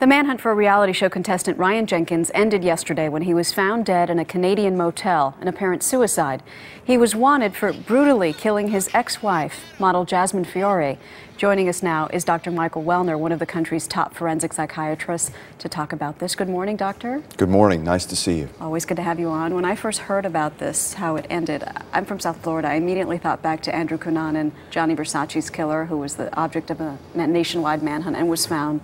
The manhunt for reality show contestant Ryan Jenkins ended yesterday when he was found dead in a Canadian motel, an apparent suicide. He was wanted for brutally killing his ex-wife, model Jasmine Fiore. Joining us now is Dr. Michael Wellner, one of the country's top forensic psychiatrists, to talk about this. Good morning, doctor. Good morning. Nice to see you. Always good to have you on. When I first heard about this, how it ended, I'm from South Florida. I immediately thought back to Andrew Cunanan, Gianni Versace's killer, who was the object of a nationwide manhunt and was found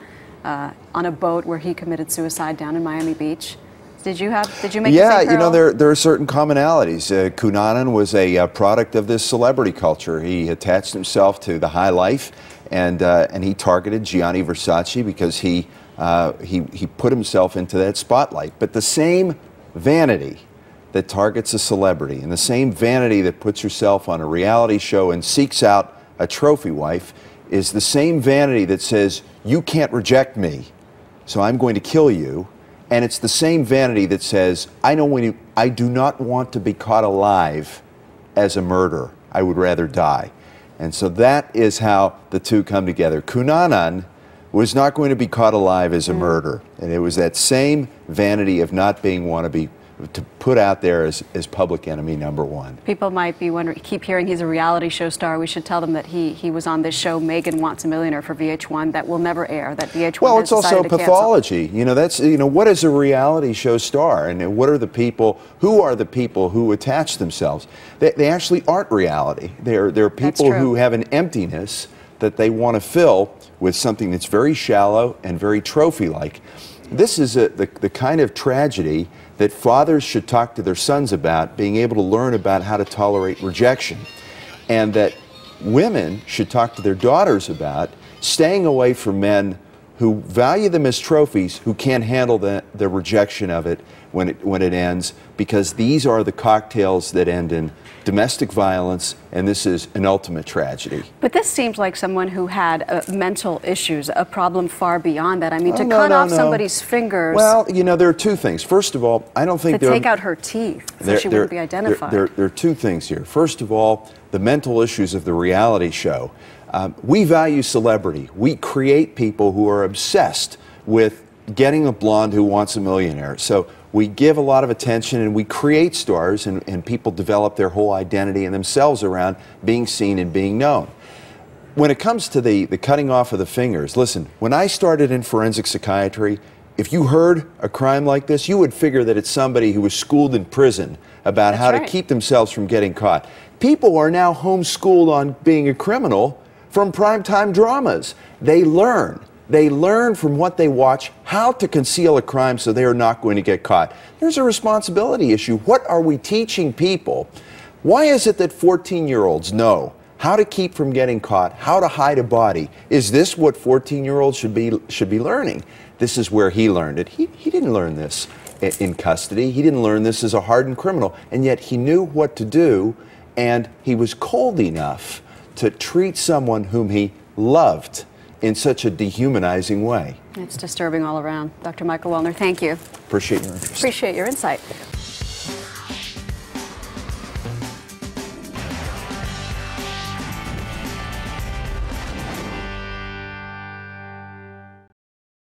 on a boat where he committed suicide down in Miami Beach. Did you make the same parallel? Yeah, you know, there are certain commonalities. Cunanan was a product of this celebrity culture. He attached himself to the high life, and he targeted Gianni Versace because he put himself into that spotlight. But the same vanity that targets a celebrity and the same vanity that puts herself on a reality show and seeks out a trophy wife is the same vanity that says, you can't reject me, so I'm going to kill you. And it's the same vanity that says, I do not want to be caught alive as a murderer. I would rather die. And so that is how the two come together. Cunanan was not going to be caught alive as a murderer. And it was that same vanity of not being to put out there as public enemy number one. People might be wondering, keep hearing he's a reality show star. We should tell them that he was on this show, Megan Wants a Millionaire, for VH1, that will never air, that VH1 Well, has it's also decided to pathology. You know, that's, you know, what is a reality show star? And what are the people, who are the people who attach themselves? They actually aren't reality. They're people who have an emptiness that they want to fill with something that's very shallow and very trophy-like. This is the kind of tragedy that fathers should talk to their sons about, being able to learn about how to tolerate rejection, and that women should talk to their daughters about staying away from men who value them as trophies, who can't handle the rejection of it when it ends, because these are the cocktails that end in domestic violence, and this is an ultimate tragedy. But this seems like someone who had mental issues, a problem far beyond that. I mean, to cut off somebody's fingers. Well, you know, there are two things. First of all, I don't think to take out her teeth so she wouldn't be identified. There are two things here. First of all, the mental issues of the reality show. We value celebrity. We create people who are obsessed with getting a blonde who wants a millionaire. So we give a lot of attention and we create stars, and people develop their whole identity and themselves around being seen and being known. When it comes to the cutting off of the fingers, listen, when I started in forensic psychiatry, if you heard a crime like this, you would figure that it's somebody who was schooled in prison about how to keep themselves from getting caught. People are now homeschooled on being a criminal from primetime dramas. They learn from what they watch how to conceal a crime so they are not going to get caught. There's a responsibility issue. What are we teaching people? Why is it that 14-year-olds know how to keep from getting caught, how to hide a body? Is this what 14-year-olds should be learning? This is where he learned it. He didn't learn this in custody. He didn't learn this as a hardened criminal, and yet he knew what to do, and he was cold enough to treat someone whom he loved in such a dehumanizing way. It's disturbing all around. Dr. Michael Wellner, thank you. Appreciate your interest. Appreciate your insight.